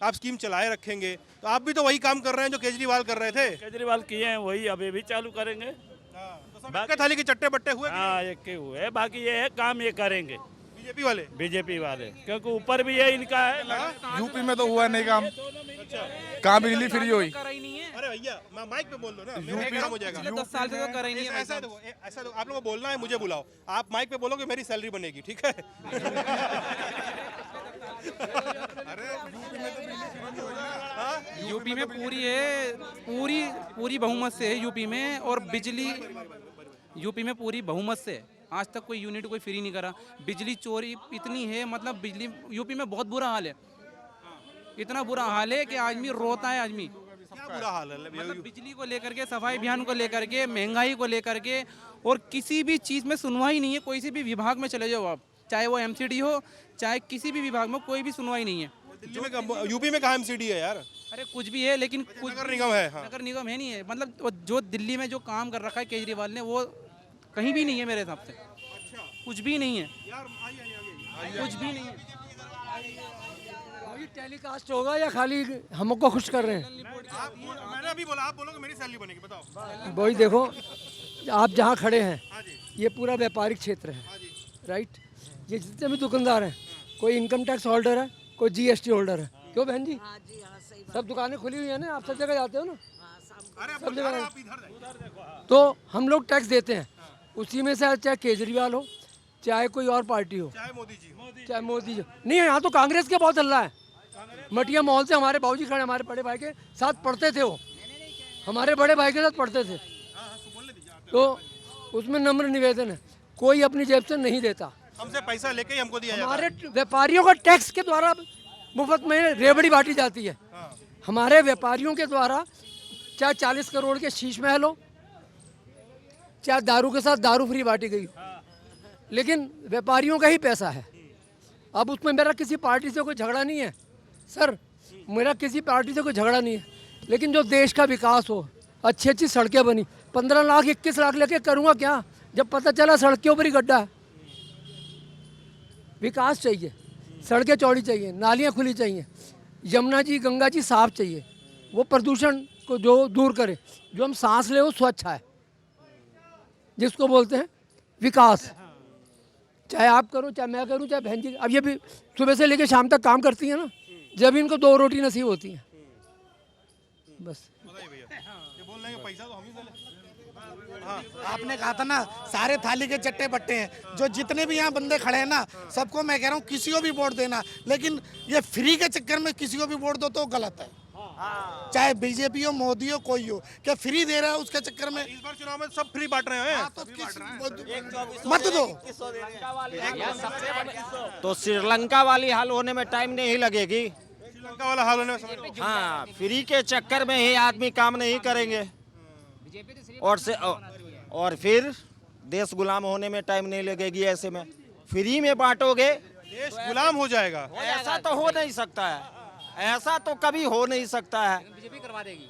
आप स्कीम चलाए रखेंगे। तो आप भी तो वही काम कर रहे हैं जो केजरीवाल कर रहे थे। केजरीवाल किए हैं वही अभी भी चालू करेंगे। तो बाकी थाली के चट्टे बट्टे हुए हाँ एक के हुए, बाकी ये है काम ये करेंगे बीजेपी वाले, क्योंकि ऊपर भी ये इनका है। यूपी में तो हुआ नहीं काम, कहाँ बिजली फ्री हुई। करा ही नहीं है। अरे भैया माइक पे बोल दो ना, मेरा काम हो जाएगा। 10 साल से तो करा ही नहीं है। ऐसा तो आप लोगों को बोलना है, मुझे बुलाओ, आप माइक पे बोलोगे मेरी सैलरी बनेगी, ठीक है? यूपी में पूरी बहुमत से है यूपी में, और बिजली यूपी में पूरी बहुमत से है। आज तक कोई यूनिट कोई फ्री नहीं करा। बिजली चोरी इतनी है, मतलब बिजली यूपी में बहुत बुरा हाल है। इतना बुरा हाल है कि आदमी रोता है। आदमी क्या बुरा हाल है? मतलब बिजली को लेकर के, सफाई अभियान को लेकर के, महंगाई को लेकर के, और किसी भी चीज़ में सुनवाई नहीं है। कोई सी भी विभाग में चले जाओ आप, चाहे वो एमसीडी हो, चाहे किसी भी विभाग में, कोई भी सुनवाई नहीं है। यूपी में कहाँ एमसीडी है यार? अरे कुछ भी है, लेकिन कुछ नगर निगम है। हाँ। नगर निगम है नहीं है। मतलब जो दिल्ली में जो काम कर रखा है केजरीवाल ने, वो कहीं भी नहीं है मेरे हिसाब से। कुछ भी नहीं है, कुछ भी नहीं है। टेलीकास्ट होगा या खाली हमको खुश कर रहे हैं? मैंने अभी बोला, आप बोलोगे मेरी सैलरी बनेगी, बताओ। वही देखो, आप जहाँ खड़े हैं ये पूरा व्यापारिक क्षेत्र है, राइट? ये जितने भी दुकानदार हैं, कोई इनकम टैक्स होल्डर है, कोई जीएसटी होल्डर है। क्यों बहन जी? सब दुकानें खुली हुई है ना, आप सब जगह जाते हो ना, सब जगह। तो हम लोग टैक्स देते हैं उसी में से, चाहे केजरीवाल हो, चाहे कोई और पार्टी हो, चाहे मोदी जी। नहीं, यहाँ तो कांग्रेस के बहुत हल्ला है। मटिया मॉल से हमारे बाबूजी खड़े, हमारे बड़े भाई के साथ पढ़ते थे, वो हमारे बड़े भाई के साथ पढ़ते थे। तो उसमें नम्र निवेदन है, कोई अपनी जेब से नहीं देता। हमसे पैसा लेके ही हमको दिया जाता है। हमारे व्यापारियों का टैक्स के द्वारा मुफ्त में रेवड़ी बांटी जाती है। हमारे व्यापारियों के द्वारा, चाहे 40 करोड़ के शीश महल हो, चाहे दारू के साथ दारू फ्री बांटी गई, लेकिन व्यापारियों का ही पैसा है। अब उसमें मेरा किसी पार्टी से कोई झगड़ा नहीं है सर, मेरा किसी पार्टी से कोई झगड़ा नहीं है, लेकिन जो देश का विकास हो, अच्छी अच्छी सड़कें बनी, 15 लाख 21 लाख लेके करूँगा क्या, जब पता चला सड़क के ऊपर ही गड्ढा है। विकास चाहिए, सड़कें चौड़ी चाहिए, नालियाँ खुली चाहिए, यमुना जी गंगा जी साफ चाहिए, वो प्रदूषण को जो दूर करे, जो हम सांस ले वो स्वच्छ है, जिसको बोलते हैं विकास। चाहे आप करो, चाहे मैं करूं, चाहे बहन जी। अब ये भी सुबह से लेकर शाम तक काम करती है ना, जब इनको 2 रोटी नसीब होती है। बस ये बोल रहे हैं पैसा तो हम ही दे। आपने कहा था ना, सारे थाली के चट्टे बट्टे हैं। जो जितने भी यहाँ बंदे खड़े हैं ना, सबको मैं कह रहा हूँ किसी को भी वोट देना, लेकिन ये फ्री के चक्कर में किसी को भी वोट दो तो गलत है। चाहे बीजेपी हो, मोदी हो, कोई हो, क्या फ्री दे रहा है उसके चक्कर में? इस बार चुनाव में सब फ्री बांट रहे हैं। मत दो। तो श्रीलंका वाली हाल होने में टाइम नहीं लगेगी। श्रीलंका वाला हाल होने में समय लगेगा। हाँ, फ्री के चक्कर में ही आदमी काम नहीं करेंगे, और फिर देश गुलाम होने में टाइम नहीं लगेगी। ऐसे में फ्री में बांटोगे, देश गुलाम हो जाएगा। ऐसा तो हो नहीं सकता है, ऐसा तो कभी हो नहीं सकता है। बीजेपी करवा देगी।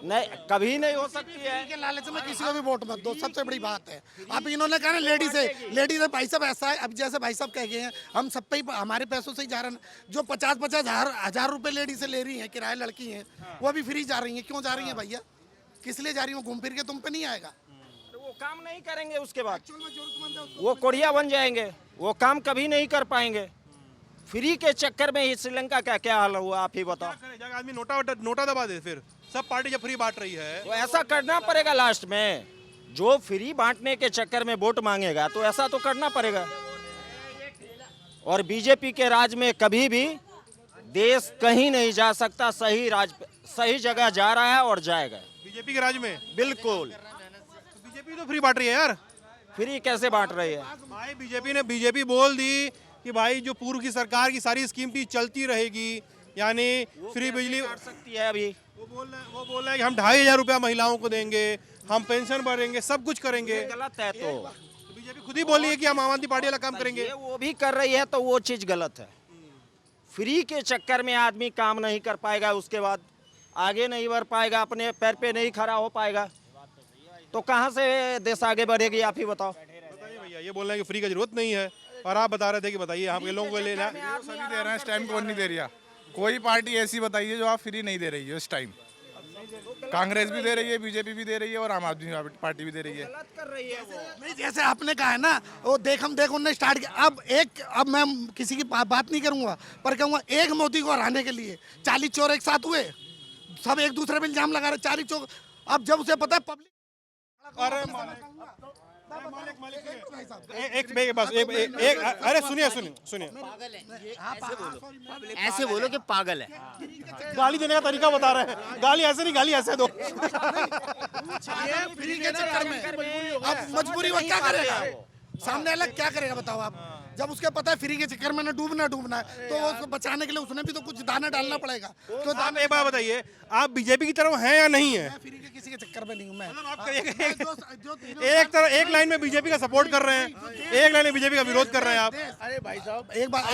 नहीं, कभी नहीं हो सकती है। के लालच में किसी को भी वोट मत दो, सबसे बड़ी बात है। अब इन्होंने कहा ना लेडीज है भाई साहब, ऐसा है। अब जैसे भाई साहब कह गए हैं, हम सब पे ही हमारे पैसों से ही जा रहे हैं। जो 50-50 हजार रुपए लेडीज से ले रही हैं, किराए लड़की हैं, वो अभी फ्री जा रही हैं। क्यों जा रही हैं भैया? किस लिए जा रही हूँ? घूम फिर के तुम पे नहीं आएगा। वो काम नहीं करेंगे, उसके बाद वो कोढ़िया बन जाएंगे, वो काम कभी नहीं कर पाएंगे। फ्री के चक्कर में ही श्रीलंका का क्या हाल हुआ, आप ही बताओ। आदमी नोटा दबा दे, फिर सब पार्टी जब फ्री बांट रही है तो ऐसा करना पड़ेगा। लास्ट में जो फ्री बांटने के चक्कर में वोट मांगेगा, तो ऐसा तो करना पड़ेगा। और बीजेपी के राज में कभी भी देश कहीं नहीं जा सकता। सही जगह जा रहा है और जाएगा। बीजेपी के राज में बिल्कुल। बीजेपी तो फ्री बांट रही है यार। फ्री कैसे बांट रही है भाई? बीजेपी बोल दी कि भाई जो पूर्व की सरकार की सारी स्कीम थी चलती रहेगी, यानी फ्री बिजली बांट सकती है। अभी वो बोल रहे हैं कि हम 2500 रुपया महिलाओं को देंगे, हम पेंशन भरेंगे, सब कुछ करेंगे। गलत है। तो बीजेपी खुद ही बोली है कि हम आम आदमी पार्टी वाला काम करेंगे। वो भी कर रही है, तो वो चीज गलत है। फ्री के चक्कर में आदमी काम नहीं कर पाएगा, उसके बाद आगे नहीं बढ़ पाएगा, अपने पैर पे नहीं खड़ा हो पाएगा, तो कहाँ से देश आगे बढ़ेगी, आप ही बताओ। बताइए भैया, ये बोल रहे हैं कि फ्री की जरूरत नहीं है, और आप बता रहे थे कि बताइए हम लोगों को लेना सभी दे रहे हैं, इस टाइम कौन नहीं दे रहा? कोई पार्टी ऐसी बताइए जो आप फ्री नहीं दे रही हो इस टाइम। कांग्रेस भी दे रही है, बीजेपी भी दे रही है और आम आदमी पार्टी भी दे रही है। नहीं, जैसे आपने कहा है ना, वो देख उनने स्टार्ट किया। अब मैं किसी की बात नहीं करूंगा, पर कहूंगा एक मोदी को हराने के लिए 40 चोर एक साथ हुए, सब एक दूसरे पे इल्जाम लगा रहे 40 चोर। अब जब उसे पता है पब्लिक अरे सुनिए ऐसे बोलो कि पागल है। गाली देने का तरीका बता रहे हैं, गाली ऐसे नहीं, गाली ऐसे दो। ये फ्री के चक्कर में अब मजबूरी वो क्या करेगा, सामने अलग क्या करेगा बताओ आप। जब उसके पता है फ्री के चक्कर में ना डूबना है, तो उसको बचाने के लिए उसने भी तो कुछ दाना डालना पड़ेगा। तो आप एक बात बताइए, आप बीजेपी की तरफ हैं या नहीं है? मैं फ्री के किसी के चक्कर में नहीं हूँ। मैं एक लाइन में बीजेपी का सपोर्ट कर रहे हैं, एक लाइन में बीजेपी का विरोध कर रहे हैं आप। अरे भाई साहब, एक बात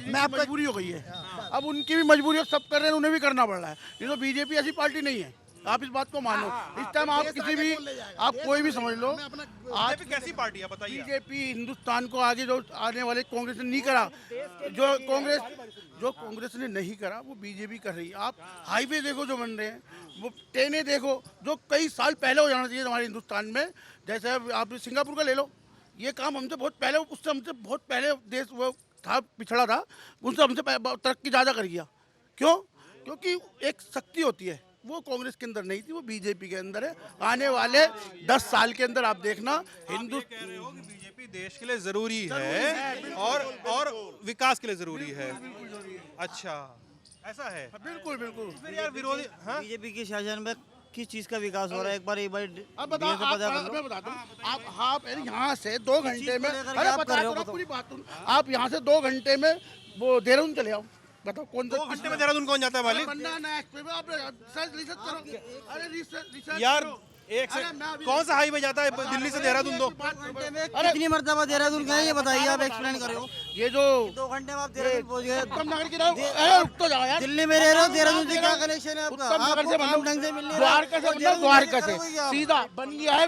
मैं आपको मजबूरी हो गई है। अब उनकी भी मजबूरी है, सब कर रहे हैं, उन्हें भी करना पड़ रहा है। ये तो बीजेपी ऐसी पार्टी नहीं है, आप इस बात को मानो। इस टाइम आप किसी भी, आप कोई भी समझ लो, आज कैसी पार्टी है बताइए? बीजेपी हिंदुस्तान को आगे जो आने वाले कांग्रेस ने नहीं करा, जो कांग्रेस ने नहीं करा वो बीजेपी कर रही है। आप हाईवे देखो जो बन रहे हैं, वो ट्रेनें देखो जो कई साल पहले हो जाना चाहिए हमारे हिंदुस्तान में। जैसे आप सिंगापुर का ले लो, ये काम हमसे बहुत पहले, उससे हमसे बहुत पहले देश वो था, पिछड़ा था, उनसे हमसे तरक्की ज़्यादा कर गया। क्यों? क्योंकि एक शक्ति होती है, वो कांग्रेस के अंदर नहीं थी, वो बीजेपी के अंदर है। आने वाले 10 साल के अंदर आप देखना बीजेपी देश के लिए जरूरी है और विकास के लिए जरूरी है। अच्छा, ऐसा है? बिल्कुल बिल्कुल। फिर यार विरोधी, हाँ? बीजेपी के शासन में किस चीज का विकास हो रहा है? एक बार अब बताओ, मैं बताता हूँ, आप यहाँ से 2 घंटे में, अरे बताओ पूरी बात, आप यहाँ से 2 घंटे में वो देहरादून चले आओ, बताओ कौन 2 घंटे में देहरादून कौन जाता है मालिक? यार एक से कौन सा हाईवे जाता है दिल्ली से देहरादून? कितनी मर्तबा देहरादून गए ये बताइए, आप एक्सप्लेन कर रहे हो। ये जो 2 घंटे में आप देहरादून पहुंच गए। उत्तम नगर की तरफ तो जाओ यार, दिल्ली में रह रहे हो, देहरादून से क्या कनेक्शन है आपका? उत्तम नगर से काम ढंग से मिल नहीं रहा। द्वारका से सीधा बन गया है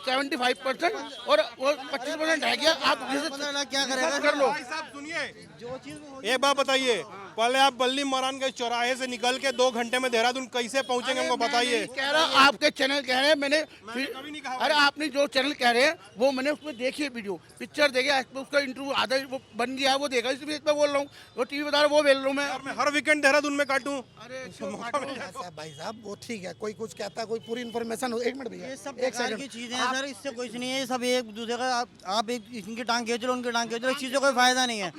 75% और वो 25% रह गया। आप क्या करेगा? कर लो। सुनिए, एक बात बताइए, पहले आप बल्ली मरान के चौराहे से निकल के 2 घंटे में देहरादून कैसे पहुंचेंगे हमको बताइए। कह रहा आपके चैनल कह रहे हैं, मैंने अरे आपने जो चैनल कह रहे हैं वो मैंने उसमें देखी है, वीडियो पिक्चर देखे, उसका इंटरव्यू आधा वो बन गया है, वो देखा, इसलिए मैं बोल रहा हूँ। वो टीवी बता रहा वो बोल रहा हूँ मैं हर वीकेंड देहरादून में काटूं। अरे भाई साहब वो ठीक है, कोई कुछ कहता है, कोई पूरी इन्फॉर्मेशन। एक मिनट भैया, ये सब प्रकार की चीजें हैं सर, इससे कुछ नहीं है। ये सब एक दूसरे का आप एक इनकी टांग खींच लो, उनकी टांग खींच लो, इस चीज से कोई फायदा नहीं है।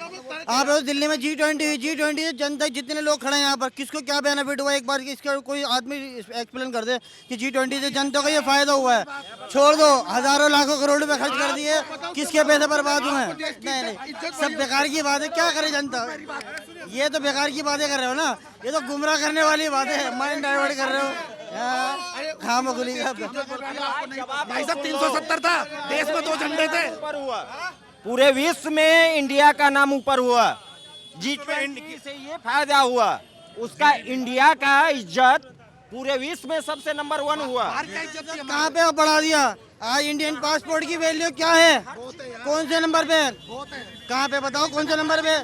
आप दिल्ली में G20 जनता जितने लोग खड़े हैं यहाँ पर, किसको क्या बेनिफिट हुआ? एक बार इसका कोई आदमी एक्सप्लेन कर दे कि G20 से जनता को ये फायदा हुआ है। छोड़ दो, हजारों लाखों करोड़ रुपए खर्च कर दिए, किसके पैसे बर्बाद हुए हैं? नहीं, सब बेकार की बात है। क्या करे जनता? ये तो बेकार की बातें कर रहे हो ना, ये तो गुमराह करने वाली बातें है, माइंड डाइवर्ट कर रहे हो। खाम खुली का भाई साहब 370 था, देश में 2 झंडे थे। पूरे विश्व में इंडिया का नाम ऊपर हुआ। G20 से ये फायदा हुआ, उसका इंडिया का इज्जत पूरे विश्व में सबसे नंबर 1 हुआ। कहाँ पे बढ़ा दिया? आज इंडियन पासपोर्ट की वैल्यू क्या है? कौन से नंबर पे? कहाँ पे बताओ, कौन से नंबर पे?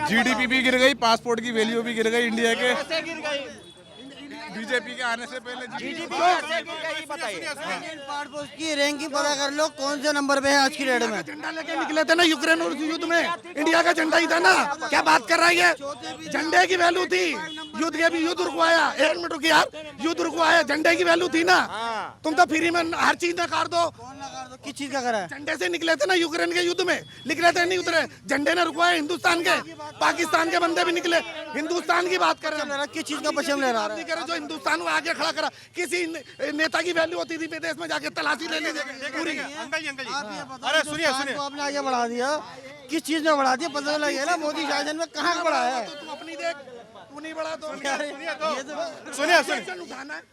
GDP भी गिर गई, पासपोर्ट की वैल्यू भी गिर गई इंडिया के। बीजेपी के आने से पहले पासपोर्ट की रैंकिंग पता कर लो, कौन से नंबर पे है आज की डेट में। झंडा लेके निकले थे ना यूक्रेन और युद्ध में, इंडिया का झंडा ही था ना। क्या बात कर रहा है ये? झंडे की वैल्यू थी, युद्ध के भी युद्ध रुकवाया। 1 मिनट रुकिए यार, युद्ध रुकवाया, झंडे की वैल्यू थी ना। तुम तो फ्री में हर चीज नकार दो। किस चीज का करा है? झंडे से निकले थे ना यूक्रेन के युद्ध में, निकले थे नहीं उतरे, झंडे ने रुकवाया। हिंदुस्तान के, पाकिस्तान के बंदे भी निकले। हिंदुस्तान की बात कर रहे हैं, किस चीज का पश्चिम ले रहा है? जो हिंदुस्तान को आगे खड़ा करा। किसी नेता की वैल्यू होती थी विदेश में जाके तलाशी ले लीजिए पूरी। अंकल जी, अरे सुनिए, आपने आगे बढ़ा दिया, किस चीज में बढ़ा दिया? पता लगे ना मोदी शासन में कहाँ बढ़ा है? तू अपनी देख, तू नहीं बढ़ा तो सुनिए,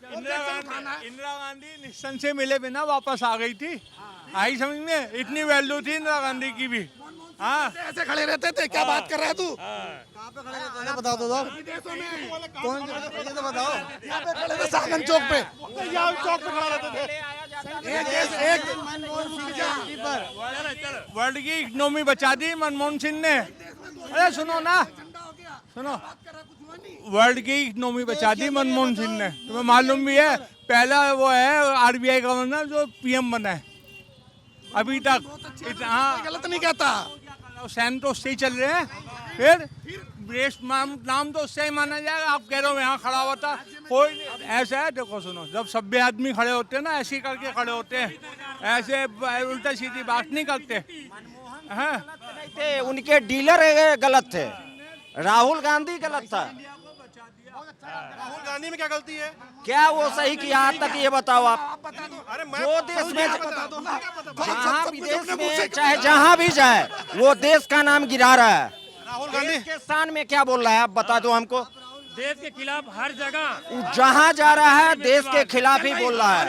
इंदिरा गांधी निश्चन से मिले बिना वापस आ गई थी। आई समझ में? इतनी वैल्यू थी इंदिरा गांधी की भी। हाँ, ऐसे खड़े रहते थे। क्या बात कर रहा है तू? कहाँ पे खड़े रहते हैं? बताओ तो कौन से तो बताओ। यहाँ पे खड़े थे सागन चौक पे, चौक पे खड़ा रहते थे। वर्ल्ड की इकोनॉमी बचा दी मनमोहन सिंह ने। अरे सुनो ना, सुनो, वर्ल्ड की इकोनॉमी बचा दी मनमोहन सिंह ने। तुम्हें मालूम भी है, पहला वो है आरबीआई गवर्नर जो पीएम बना है अभी तक। हाँ, गलत नहीं कहता। सैन तो उससे ही चल रहे हैं। फिर देश नाम तो उससे ही माना जाएगा। आप कह रहे हो यहाँ खड़ा हुआ था कोई नहीं। ऐसा है, देखो सुनो, जब सभ्य आदमी खड़े होते हैं ना, ऐसे ही करके खड़े होते हैं, ऐसे उल्टा सीधी बात नहीं करते हैं। थे उनके डीलर गलत थे, राहुल गांधी गलत था। राहुल गांधी में क्या गलती है? क्या वो सही किया आज तक, ये बताओ आप। अरे जो देश में जहाँ विदेश में चाहे जहाँ भी जाए वो देश का नाम गिरा रहा है। राहुल गांधी के स्थान में क्या बोल रहा है आप बता दो हमको। देश के खिलाफ हर जगह जहाँ जा रहा है देश के खिलाफ ही बोल रहा है।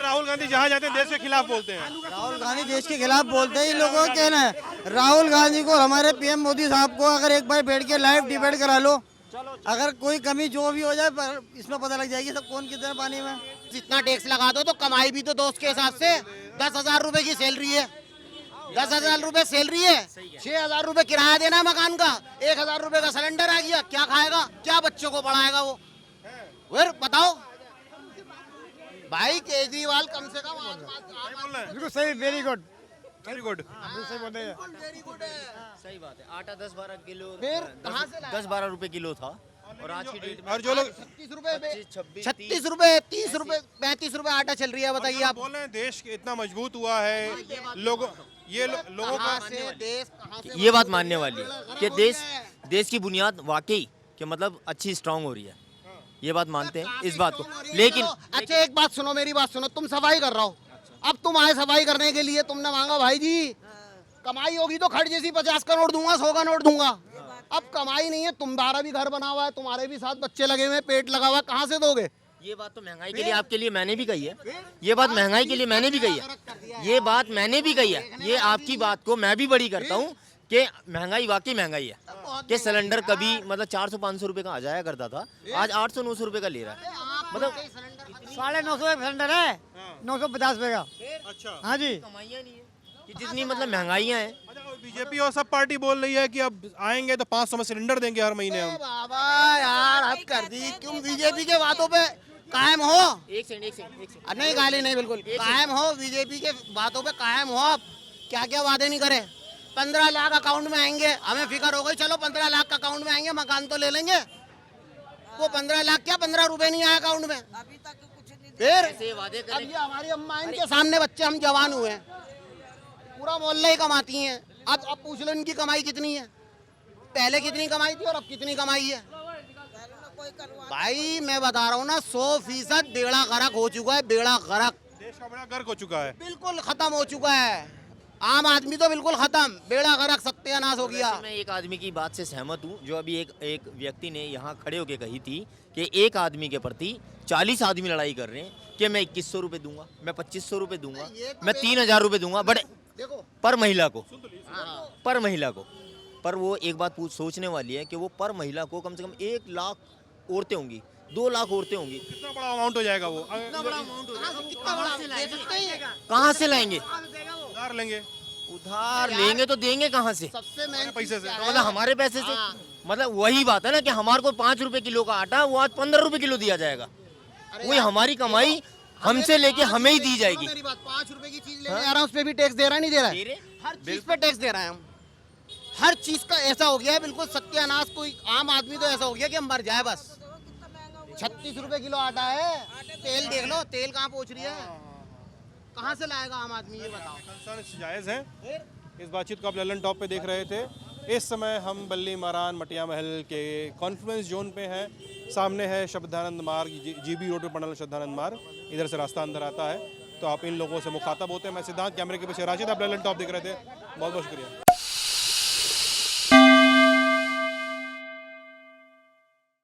राहुल गांधी जहाँ जाते हैं देश के खिलाफ बोलते हैं। राहुल गांधी देश के खिलाफ बोलते हैं, इन लोगों का कहना है। राहुल गांधी को हमारे पीएम मोदी साहब को अगर एक बार बैठ के लाइव डिबेट करा लो, अगर कोई कमी जो भी हो जाए इसमें पता लग जाएगी सब कौन कितने पानी में। जितना टैक्स लगा दो तो कमाई भी तो दोस्त के हिसाब से 10,000 रुपए की सैलरी है, 10,000 रुपए सैलरी है, 6,000 रुपए किराया देना है मकान का, 1,000 रुपए का सिलेंडर आ गया, क्या खाएगा, क्या बच्चों को पढ़ाएगा वो? फिर बताओ भाई, केजरीवाल कम से कम बिल्कुल सही, वेरी गुड, वेरी गुड। सही बोल रहे हैं। सही बात है। आटा 10-12 किलो, फिर कहाँ से 10-12 रुपए किलो था, और आज की डेट में और जो लोग 36 रुपए, 36 रुपए, 30 रुपए, 35 रुपए आटा चल रही है, बताइए आप। बोल रहे हैं देश इतना मजबूत हुआ है, लोगों का कहाँ से देश, कहाँ से ये बात मानने वाली है कि देश की बुनियाद वाकई कि मतलब अच्छी स्ट्रांग हो रही है, ये बात मानते हैं इस बात को। लेकिन अच्छा एक बात सुनो, मेरी बात सुनो, तुम सफाई कर रहा हो, अब तुम आए सफाई करने के लिए, तुमने मांगा भाई जी कमाई होगी तो खड़ जैसी 50 का नोट दूंगा, 100 का नोट दूंगा। अब कमाई नहीं है, तुम्हारा भी घर बना हुआ है, तुम्हारे भी 7 बच्चे लगे हुए हैं, पेट लगा हुआ है, कहाँ से दोगे? ये बात तो महंगाई के लिए आपके लिए मैंने भी कही है, ये बात महंगाई के लिए मैंने भी कही है, ये बात मैंने भी कही है, ये आपकी बात को मैं भी बड़ी करता हूँ कि महंगाई वाकई महंगाई है। कि सिलेंडर कभी मतलब 400-500 रुपए का आ जाया करता था, आज 800-900 रुपए का ले रहा है, मतलब 950 सिलेंडर है, 950 रुपए का। अच्छा, हाँ जी, कमाइयाँ नहीं है कि जितनी मतलब महंगाइयाँ हैं। बीजेपी और सब पार्टी बोल रही है कि अब आएंगे तो 500 में सिलेंडर देंगे हर महीने हम। बाबा यार हद कर दी, क्यों बीजेपी के बातों पे कायम हो? एक सेकंड नहीं गाली नहीं, बिल्कुल कायम हो, बीजेपी के बातों पे कायम हो। आप क्या क्या वादे नहीं करे? 15 लाख अकाउंट में आएंगे, हमें फिक्र हो गई, चलो 15 लाख का अकाउंट में आएंगे, मकान तो ले लेंगे। वो 15 लाख क्या 15 रुपए नहीं आया अकाउंट में अभी तक कुछ नहीं। फिर वादे अब ये हमारी अम्मा इनके सामने बच्चे, हम जवान हुए हैं, पूरा मोहल्ला ही कमाती हैं। अब पूछ लो इनकी कमाई कितनी है, पहले कितनी कमाई थी और अब कितनी कमाई है। भाई मैं बता रहा हूँ ना, 100% बेड़ा गर्क हो चुका है, बेड़ा गर्क, देश का बड़ा गर्क हो चुका है, बिल्कुल खत्म हो चुका है। आम आदमी तो बिल्कुल खत्म, बेड़ा गर्क, सत्यानाश हो गया। मैं एक आदमी की बात से सहमत हूँ, जो अभी एक व्यक्ति ने यहाँ खड़े होकर कही थी कि एक आदमी के प्रति 40 आदमी लड़ाई कर रहे हैं कि मैं 2100 रुपये दूंगा, मैं 2500 रुपये दूंगा, मैं 3000 रुपये दूंगा, बट पर महिला को, पर महिला को। पर वो एक बात सोचने वाली है कि वो पर महिला को कम से कम 1 लाख औरतें होंगी, 2 लाख औरतें होंगी, कितना बड़ा अमाउंट हो जाएगा वो? कहाँ से लाएंगे? उधार लेंगे, उधार लेंगे तो देंगे कहाँ से? सबसे महंगी पैसे से, तो मतलब हमारे पैसे से, मतलब वही बात है ना कि हमारे को 5 रुपए किलो का आटा वो आज 15 रुपए किलो दिया जाएगा, वही हमारी कमाई हमसे लेके हमें ही दी जाएगी। मेरी बात, 5 रुपए की चीज लेने आ रहा हूँ, उस पे भी टैक्स दे रहा है, नहीं दे रहा है? हर चीज पे टैक्स दे रहे हैं हम, हर चीज का ऐसा हो गया है बिल्कुल सत्यानाश। कोई आम आदमी तो ऐसा हो गया कि हम मर जाए बस। 36 रुपए किलो आटा है, तेल देख लो, तेल कहाँ पहुँच रही है, कहाँ से लाएगा आम आदमी, ये बताओ। कंसर्न जायज़ है। इस बातचीत को आप ललन टॉप पे देख रहे थे। इस समय हम बल्ली मारान मटिया महल के कॉन्फ्रेंस जोन पे हैं। सामने है शब्दानंद मार्ग, जीबी रोड पे पड़ा शब्दानंद मार्ग, इधर से रास्ता अंदर आता है, तो आप इन लोगों से मुखातब होते हैं। मैं सिद्धांत, कैमरे के पीछे राशिद, आप ललन टॉप देख रहे थे। बहुत बहुत शुक्रिया।